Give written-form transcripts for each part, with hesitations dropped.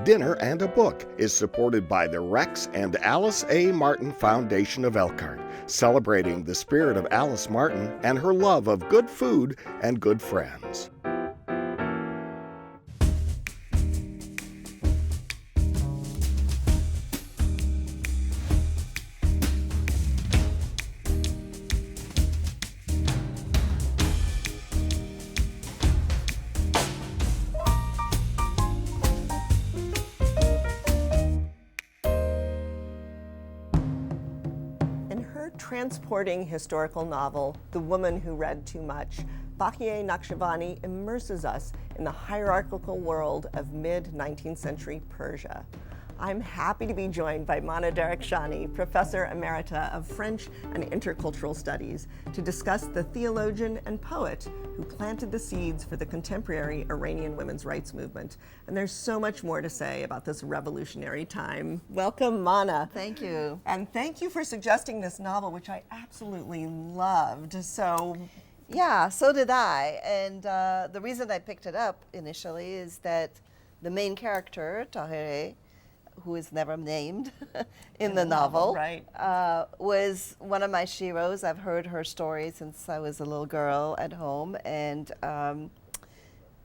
Dinner and a Book is supported by the Rex and Alice A. Martin Foundation of Elkhart, celebrating the spirit of Alice Martin and her love of good food and good friends. Transporting historical novel, The Woman Who Read Too Much, Bahiyyih Nakhjavani immerses us in the hierarchical world of mid-19th century Persia. I'm happy to be joined by Mana Derakhshani, Professor Emerita of French and Intercultural Studies, to discuss the theologian and poet who planted the seeds for the contemporary Iranian women's rights movement. And there's so much more to say about this revolutionary time. Welcome, Mana. Thank you. And thank you for suggesting this novel, which I absolutely loved. Yeah, so did I. And the reason I picked it up initially is that the main character, Tahireh, who is never named in the novel, right. was one of my sheroes. I've heard her story since I was a little girl at home, and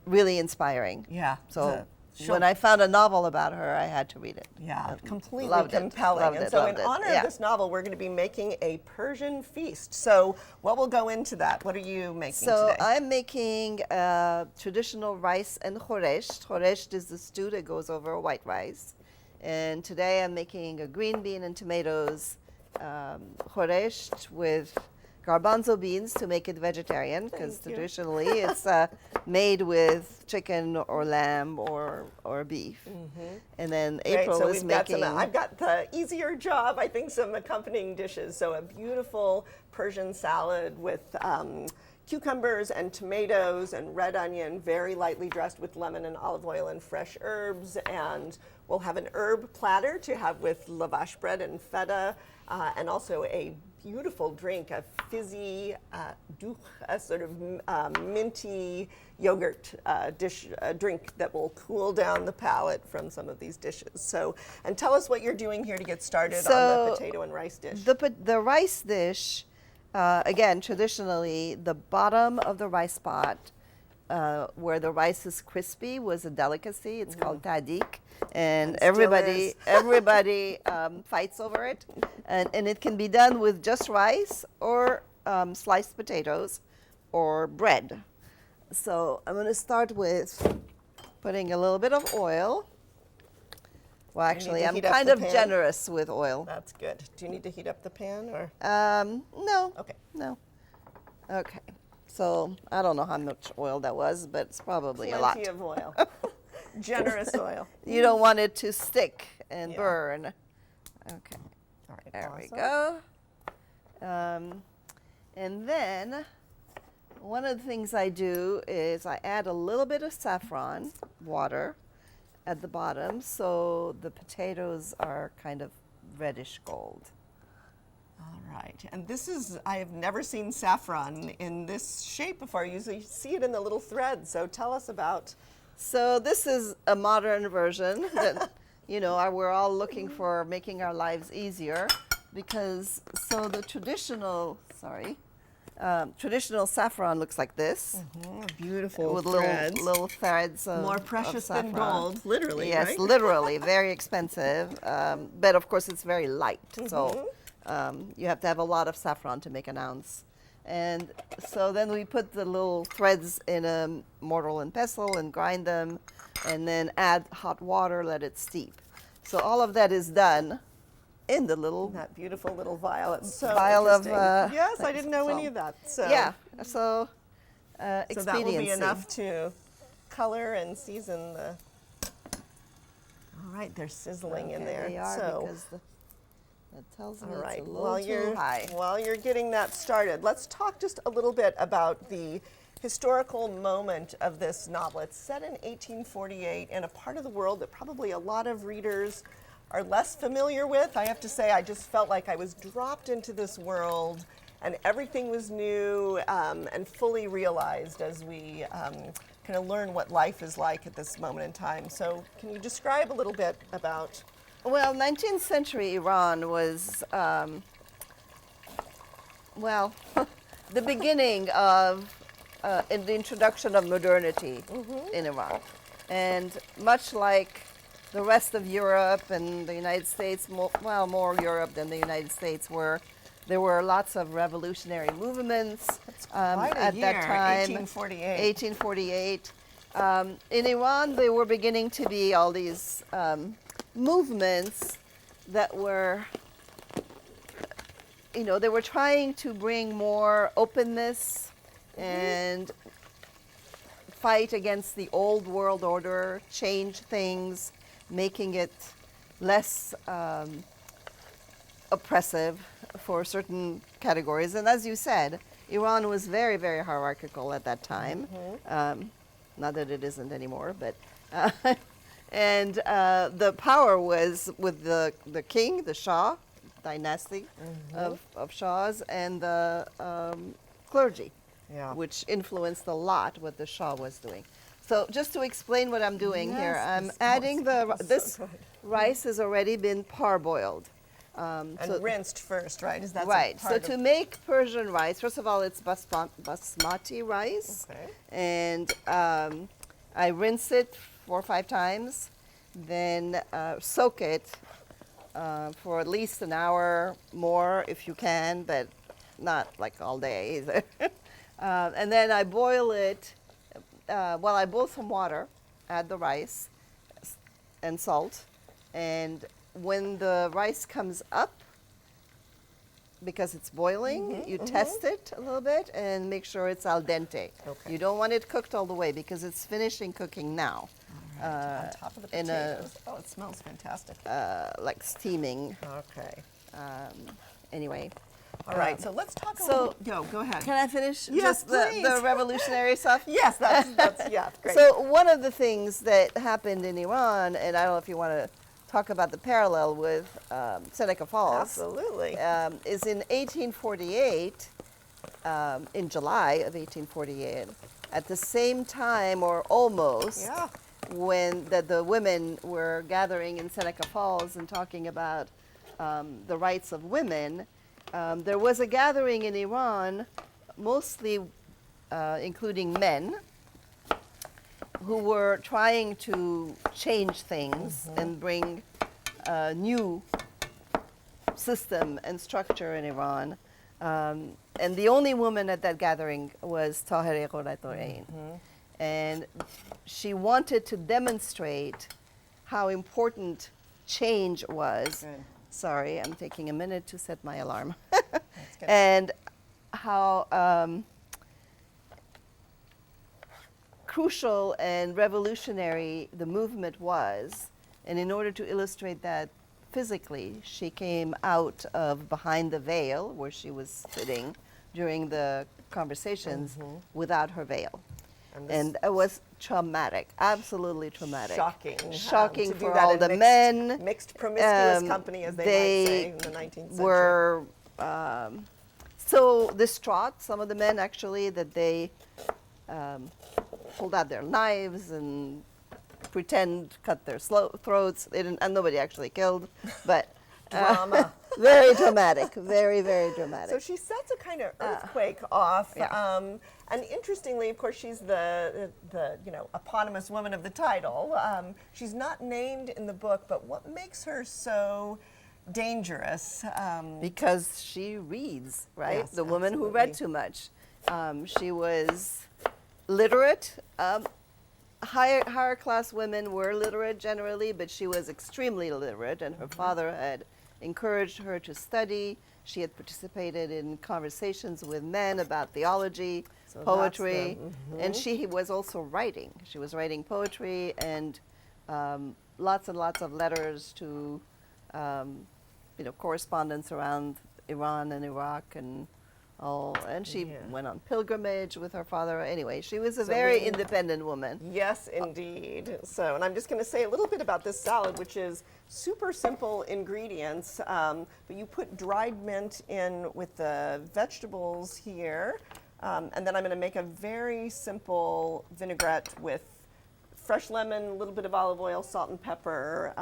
really inspiring. Yeah. So when I found a novel about her, I had to read it. Yeah, completely compelling. And so in honor of this novel, we're going to be making a Persian feast. So what will go into that? What are you making today? So I'm making traditional rice and khoresht. Khoresht is the stew that goes over white rice. And today I'm making a green bean and tomatoes khoresht with garbanzo beans to make it vegetarian, because traditionally it's made with chicken or lamb or beef. Mm-hmm. And then April is making... I've got the easier job, I think, some accompanying dishes. So a beautiful Persian salad with cucumbers and tomatoes and red onion, very lightly dressed with lemon and olive oil and fresh herbs. And we'll have an herb platter to have with lavash bread and feta, and also a beautiful drink, a fizzy a sort of minty yogurt drink that will cool down the palate from some of these dishes. So, and tell us what you're doing here to get started on the potato and rice dish. The rice dish, again, traditionally, the bottom of the rice pot, where the rice is crispy, was a delicacy. It's called tadik, and everybody fights over it. And it can be done with just rice or sliced potatoes or bread. So I'm going to start with putting a little bit of oil. Well, actually, I'm kind of generous with oil. That's good. Do you need to heat up the pan, or? No. Okay. No. Okay. So I don't know how much oil that was, but it's probably a lot. Plenty of oil. Generous oil. You don't want it to stick and burn. Okay. All right. There we go. And then one of the things I do is I add a little bit of saffron water at the bottom, so the potatoes are kind of reddish gold. All right, and this is, I have never seen saffron in this shape before. You usually see it in the little threads, so tell us about. So this is a modern version that, we're all looking for making our lives easier, because, so the traditional saffron looks like this. Mm-hmm. Beautiful with threads. little threads of more precious of than gold, literally. Yes, right? literally, very expensive. But of course, it's very light. Mm-hmm. So you have to have a lot of saffron to make an ounce. And so then we put the little threads in a mortar and pestle and grind them, and then add hot water, let it steep. So all of that is done in the little that beautiful little vial. It's so vial of yes, I didn't know any of that. So yeah, so so that will be enough to color and season the. All right, they're sizzling in there. They are, so because that tells me all right, it's a little too high. While you're getting that started, let's talk just a little bit about the historical moment of this novel. It's set in 1848 in a part of the world that probably a lot of readers are less familiar with. I have to say, I just felt like I was dropped into this world and everything was new and fully realized as we kind of learn what life is like at this moment in time. So can you describe a little bit about? Well, 19th century Iran was, well, the beginning of in the introduction of modernity in Iran. And much like the rest of Europe and the United States, more Europe than the United States, there were lots of revolutionary movements at that time. 1848. 1848. In Iran, there were beginning to be all these movements that were, they were trying to bring more openness and fight against the old world order, change things, making it less oppressive for certain categories. And as you said, Iran was very, very hierarchical at that time. Not that it isn't anymore, but and the power was with the king, the Shah dynasty of Shahs, and the clergy, which influenced a lot what the Shah was doing. So just to explain what I'm doing here, I'm adding this rice has already been parboiled. And rinsed first, right? Is that right? So to make Persian rice, first of all, it's basmati rice, and I rinse it 4 or 5 times, then soak it for at least an hour more if you can, but not like all day either. And then I boil it. I boil some water, add the rice and salt, and when the rice comes up, because it's boiling, you test it a little bit and make sure it's al dente. You don't want it cooked all the way because it's finishing cooking now. On top of the potatoes. Oh, it smells fantastic. Like steaming. Okay. Anyway. All right, so let's talk a little. Go ahead. Can I finish Yes, just the revolutionary stuff? Yes, that's great. So one of the things that happened in Iran, and I don't know if you want to talk about the parallel with Seneca Falls. Absolutely. Is in 1848, in July of 1848, at the same time or almost, when the women were gathering in Seneca Falls and talking about the rights of women, there was a gathering in Iran, mostly including men, who were trying to change things and bring a new system and structure in Iran. And the only woman at that gathering was Tahirih Qurratorain. And she wanted to demonstrate how important change was. Sorry, I'm taking a minute to set my alarm. And how crucial and revolutionary the movement was. And in order to illustrate that physically, she came out of behind the veil where she was sitting during the conversations without her veil. And it was traumatic, absolutely traumatic. Shocking for all the men. Mixed promiscuous company, as they might say, in the 19th century. Were so distraught, some of the men actually, that they pulled out their knives and cut their throats. They didn't, and nobody actually killed, but drama. Very dramatic, very, very dramatic. So she sets a kind of earthquake off. And interestingly, of course, she's the eponymous woman of the title. She's not named in the book, but what makes her so dangerous? Because she reads, right? Yes, the woman who read too much. She was literate. Higher class women were literate generally, but she was extremely literate, and her father had encouraged her to study. She had participated in conversations with men about theology, poetry, and she was also writing. She was writing poetry and lots and lots of letters to, correspondence around Iran and Iraq and all. And she went on pilgrimage with her father. Anyway, she was a very independent woman. Yes, indeed. So, and I'm just going to say a little bit about this salad, which is super simple ingredients, but you put dried mint in with the vegetables here. And then I'm going to make a very simple vinaigrette with fresh lemon, a little bit of olive oil, salt and pepper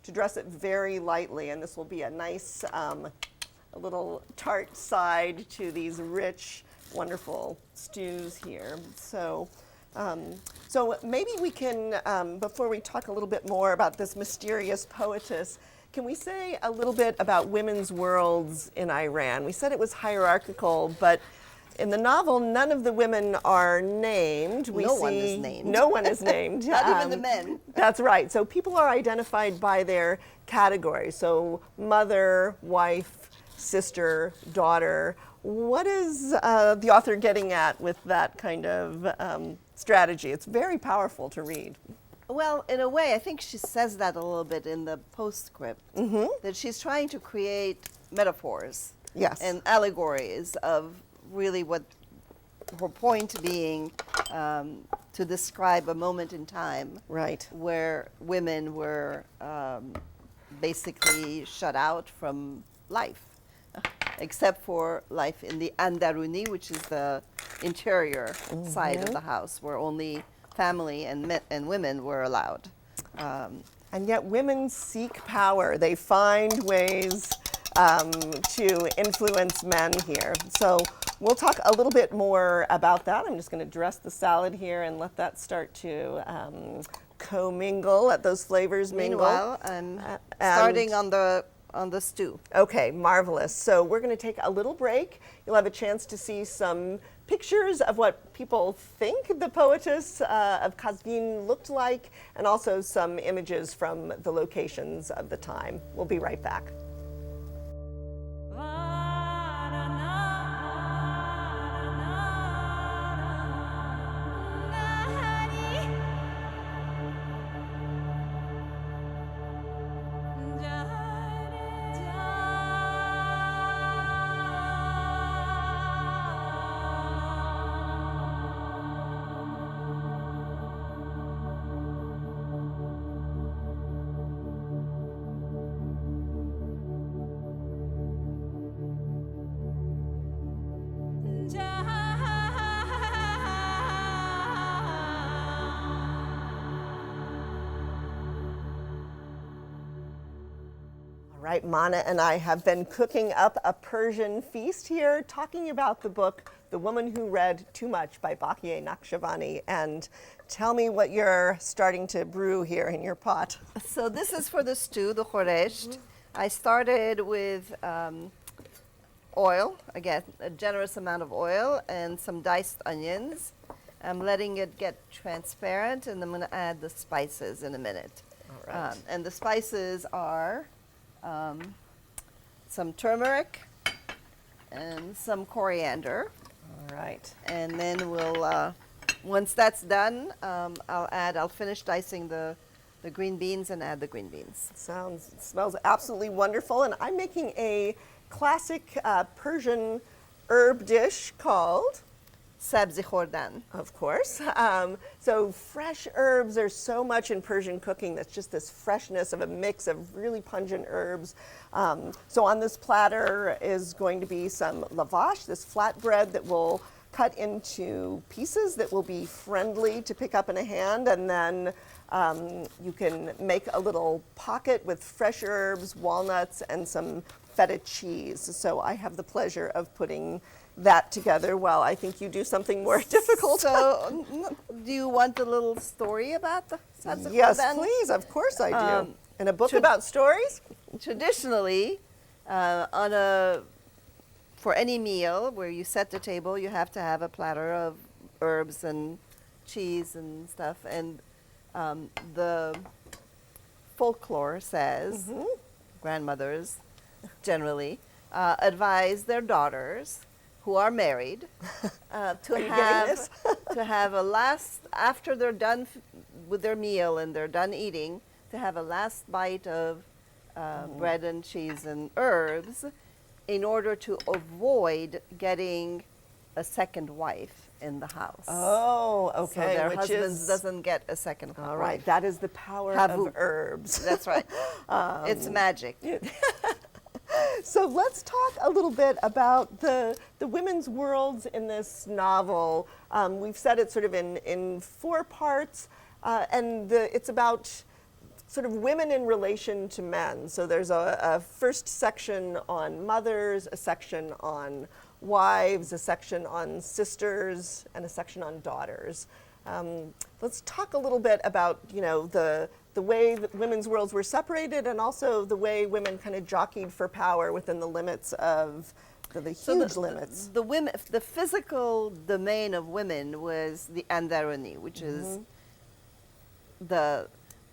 to dress it very lightly. And this will be a nice, a little tart side to these rich, wonderful stews here. So, so maybe we can, before we talk a little bit more about this mysterious poetess, can we say a little bit about women's worlds in Iran? We said it was hierarchical, but in the novel, none of the women are named. No one is named. No one is named. Not even the men. That's right. So people are identified by their categories. So mother, wife, sister, daughter. What is the author getting at with that kind of strategy? It's very powerful to read. Well, in a way, I think she says that a little bit in the postscript, that she's trying to create metaphors and allegories of really what her point being to describe a moment in time where women were basically shut out from life, except for life in the Andaruni, which is the interior side of the house, where only family and women were allowed. And yet women seek power. They find ways to influence men here. So we'll talk a little bit more about that. I'm just going to dress the salad here and let that start to co-mingle, let those flavors mingle. Meanwhile, I'm starting on the stew. Okay, marvelous. So we're going to take a little break. You'll have a chance to see some pictures of what people think the poetess of Qazvin looked like, and also some images from the locations of the time. We'll be right back. Right, Mana and I have been cooking up a Persian feast here, talking about the book, The Woman Who Read Too Much by Bahiyyih Nakhjavani. And tell me what you're starting to brew here in your pot. So this is for the stew, the khoresht. I started with oil, again, a generous amount of oil, and some diced onions. I'm letting it get transparent, and I'm going to add the spices in a minute. All right. And the spices are some turmeric and some coriander. All right. And then we'll, once that's done, I'll finish dicing the green beans and add the green beans. Smells absolutely wonderful. And I'm making a classic Persian herb dish called Sabzi khordan. Of course. So fresh herbs, there's so much in Persian cooking that's just this freshness of a mix of really pungent herbs. So on this platter is going to be some lavash, this flatbread that we'll cut into pieces that will be friendly to pick up in a hand, and then you can make a little pocket with fresh herbs, walnuts, and some feta cheese. So I have the pleasure of putting that together while I think you do something more difficult. So do you want a little story about the sabzi khordan? Yes, please. Of course I do. In a book about stories? Traditionally, for any meal where you set the table, you have to have a platter of herbs and cheese and stuff. And the folklore says, grandmothers generally advise their daughters who are married to have a last, after they're done with their meal and they're done eating, to have a last bite of bread and cheese and herbs in order to avoid getting a second wife in the house. Oh, okay. So their husband doesn't get a second wife. All right, that is the power of herbs. That's right. It's magic. So let's talk a little bit about the women's worlds in this novel. We've said it sort of in 4 parts, and it's about sort of women in relation to men. So there's a first section on mothers, a section on wives, a section on sisters, and a section on daughters. Let's talk a little bit about, the way that women's worlds were separated, and also the way women kind of jockeyed for power within the limits of the huge limits. The physical domain of women was the Andaruni, which is the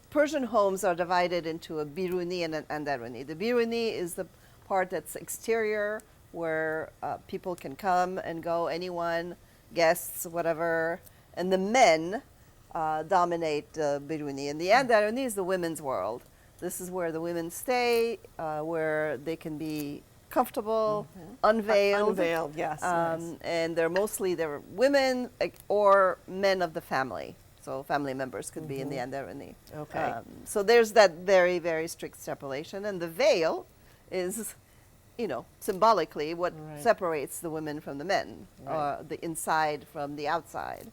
Persian homes are divided into a Biruni and an Andaruni. The Biruni is the part that's exterior, where people can come and go, anyone, guests, whatever. And the men dominate Biruni. And the Andaruni is the women's world. This is where the women stay, where they can be comfortable, unveiled. Unveiled, yes. Nice. And they're women or men of the family. So family members could be in the Andaruni. Okay. So there's that very, very strict separation. And the veil is, symbolically what separates the women from the men, or the inside from the outside.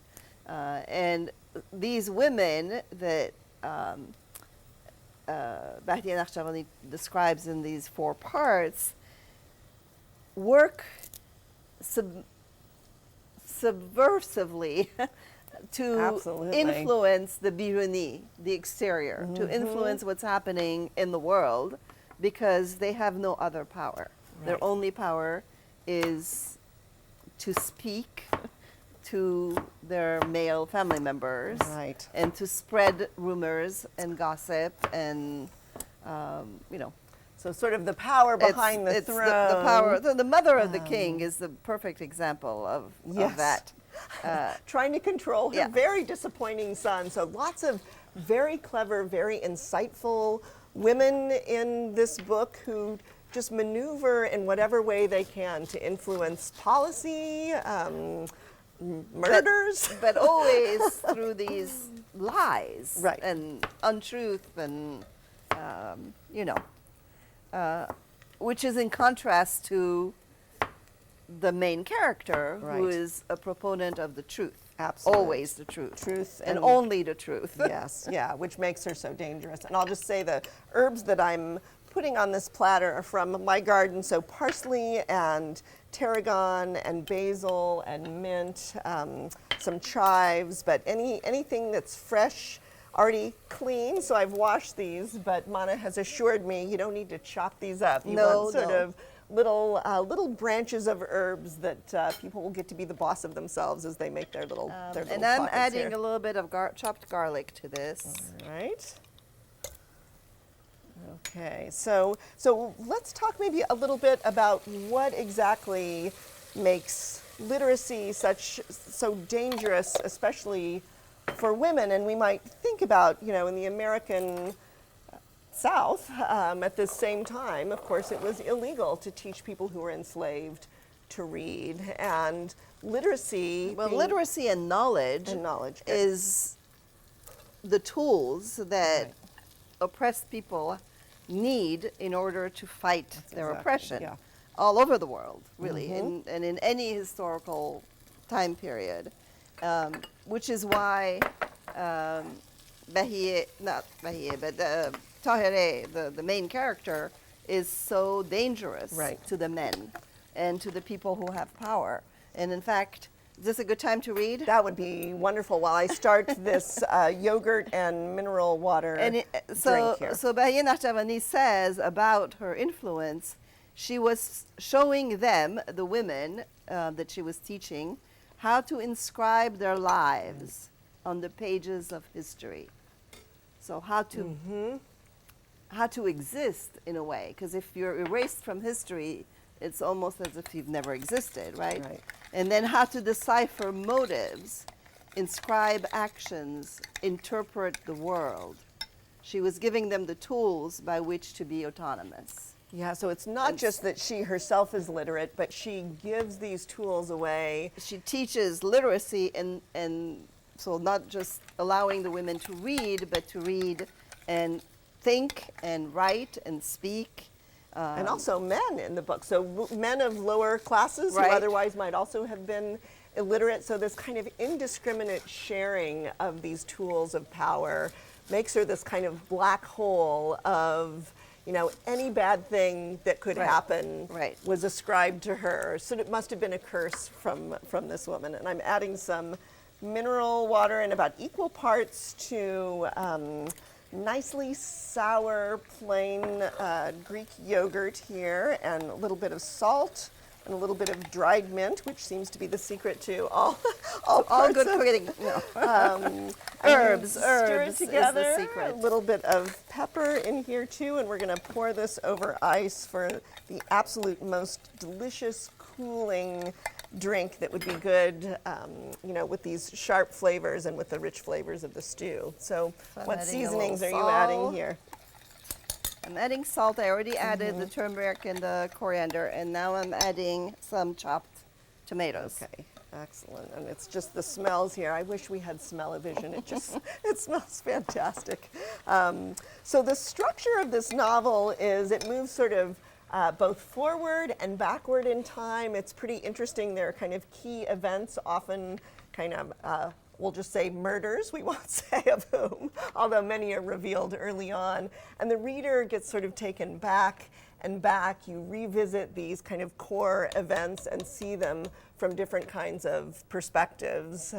And these women that Bahiyyih Nakhjavani describes in these 4 parts work subversively to influence the Biruni, the exterior, to influence what's happening in the world, because they have no other power. Their only power is to speak to their male family members, and to spread rumors and gossip, and So sort of the power behind the throne. The power. The mother of the king is the perfect example of that. Trying to control her very disappointing son. So lots of very clever, very insightful women in this book who just maneuver in whatever way they can to influence policy, murders. But always through these lies and untruth, and, which is in contrast to the main character, who is a proponent of the truth. Absolutely. Always the truth. Truth. And only the truth. Yes, which makes her so dangerous. And I'll just say the herbs that I'm putting on this platter are from my garden. So parsley and tarragon and basil and mint, some chives, but anything that's fresh, already clean. So I've washed these, but Mana has assured me you don't need to chop these up. You want sort of little branches of herbs that people will get to be the boss of themselves as they make their little and I'm adding a little bit of chopped garlic to this. All right. Okay, so let's talk maybe a little bit about what exactly makes literacy so dangerous, especially for women. And we might think about, in the American South, at this same time, of course, it was illegal to teach people who were enslaved to read. And literacy... Well, literacy and knowledge is the tools that oppressed people need in order to fight their oppression all over the world, really, and in any historical time period, which is why Tahirih, the main character, is so dangerous to the men and to the people who have power. And in fact, is this a good time to read? That would be wonderful while I start this yogurt and mineral water drink here. So Bahiyyih Nakhjavani says about her influence, she was showing them, the women that she was teaching, how to inscribe their lives on the pages of history. So how to exist in a way, because if you're erased from history, it's almost as if you've never existed, right? And then how to decipher motives, inscribe actions, interpret the world. She was giving them the tools by which to be autonomous. Yeah, so it's not just that she herself is literate, but she gives these tools away. She teaches literacy, and so not just allowing the women to read, but to read and think and write and speak And also men in the book. So men of lower classes who Right. otherwise might also have been illiterate. So this kind of indiscriminate sharing of these tools of power makes her this kind of black hole of, you know, any bad thing that could Right. happen Right. was ascribed to her. So it must have been a curse from this woman. And I'm adding some mineral water in about equal parts to nicely sour plain Greek yogurt here, and a little bit of salt and a little bit of dried mint, which seems to be the secret to all All good parts of- cooking. No. Herbs Herbs it is together. the secret. A little bit of pepper in here too, and we're going to pour this over ice for the absolute most delicious, cooling drink that would be good, you know, with these sharp flavors and with the rich flavors of the stew. So, So I'm what adding a seasonings are little you adding salt. here? I'm adding salt. I already added the turmeric and the coriander, and now I'm adding some chopped tomatoes. Okay, excellent. And it's just the smells here. I wish we had smell-o-vision. It just, it smells fantastic. So the structure of this novel is it moves sort of both forward and backward in time. It's pretty interesting. There are kind of key events, often kind of, we'll just say murders, we won't say of whom, although many are revealed early on. And the reader gets sort of taken back and back. You revisit these kind of core events and see them from different kinds of perspectives.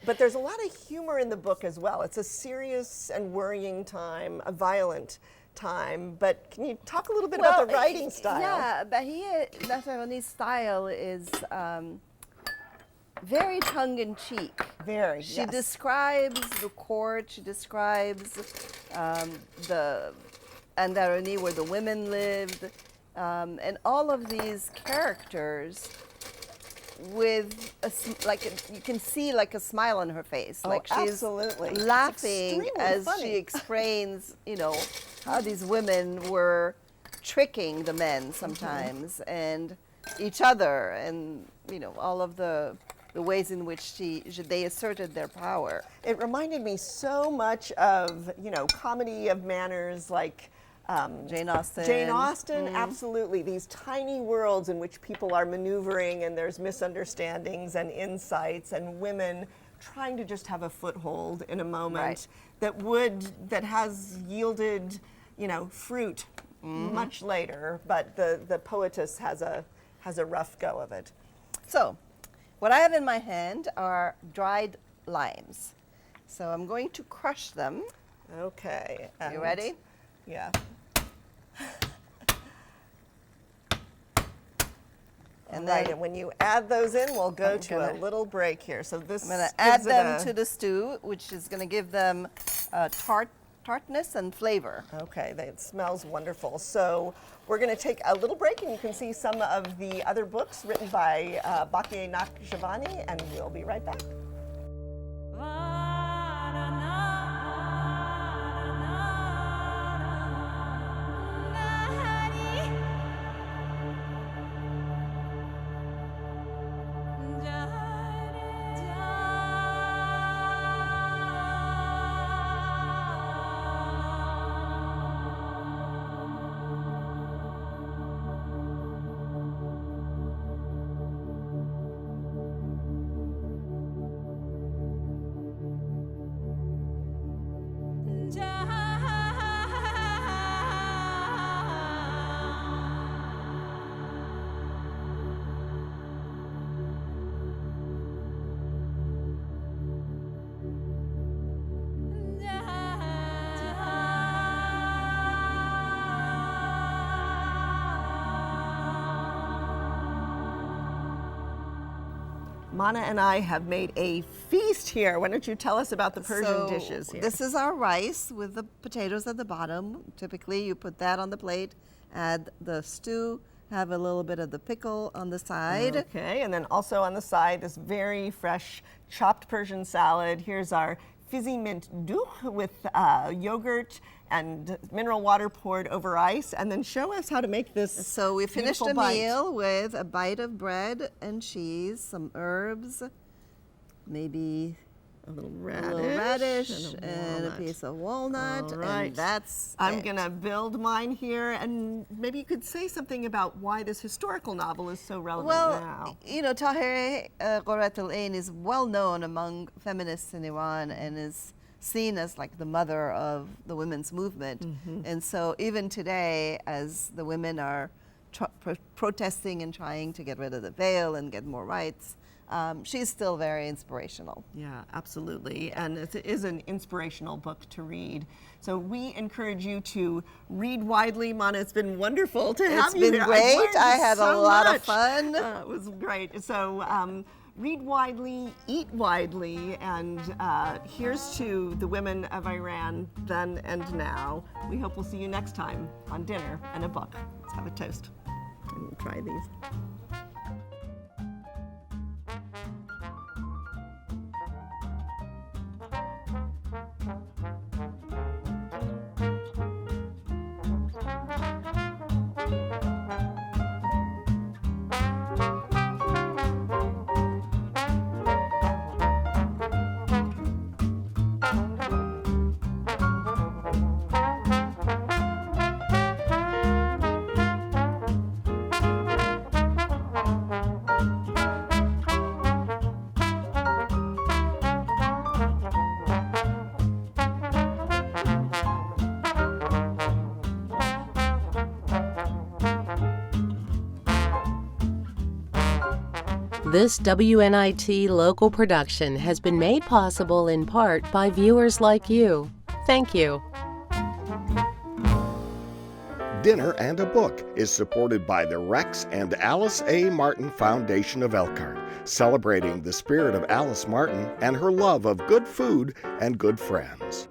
But there's a lot of humor in the book as well. It's a serious and worrying time, a violent time. But can you talk a little bit about the writing style? Yeah, Bahiyyih Nakhjavani's style is very tongue-in-cheek. Very, She yes. describes the court, she describes the Andarani where the women lived, and all of these characters with you can see like a smile on her face, Oh, like she's absolutely. It's laughing extremely as funny. she explains, you know, how these women were tricking the men sometimes and each other, and you know all of the ways in which they asserted their power. It reminded me so much of, you know, comedy of manners like Jane Austen. Jane Austen, absolutely. These tiny worlds in which people are maneuvering and there's misunderstandings and insights, and women trying to just have a foothold in a moment that has yielded, you know, fruit much later. But the poetess has a rough go of it. So, what I have in my hand are dried limes. So I'm going to crush them. Okay. You ready? Yeah. And Right, then and when you add those in, we'll go I'm to a gonna- little break here. So this I'm going to gives add it them a- to the stew, which is going to give them tartness and flavor. Okay, it smells wonderful. So we're going to take a little break, and you can see some of the other books written by Bahiyyih Nakhjavani, and we'll be right back. Mana and I have made a feast here. Why don't you tell us about the Persian dishes here? This is our rice with the potatoes at the bottom. Typically, you put that on the plate, add the stew, have a little bit of the pickle on the side. Okay, and then also on the side, this very fresh chopped Persian salad. Here's our fizzy mint dough with yogurt and mineral water poured over ice. And then show us how to make this. So we finished beautiful the bite. meal with a bite of bread and cheese, some herbs, maybe A little little radish and a walnut. piece of walnut. All right. And that's I'm it. going to build mine here, and maybe you could say something about why this historical novel is so relevant now. Well, Tahirih Qurrat al-Ain is well known among feminists in Iran and is seen as like the mother of the women's movement. And so even today, as the women are protesting and trying to get rid of the veil and get more rights, she's still very inspirational. Yeah, absolutely. And it is an inspirational book to read. So we encourage you to read widely. Mana, it's been wonderful to have you here. It's been great. I had a lot of fun. It was great. So read widely, eat widely, and here's to the women of Iran then and now. We hope we'll see you next time on Dinner and a Book. Let's have a toast. And we'll try these. This WNIT local production has been made possible in part by viewers like you. Thank you. Dinner and a Book is supported by the Rex and Alice A. Martin Foundation of Elkhart, celebrating the spirit of Alice Martin and her love of good food and good friends.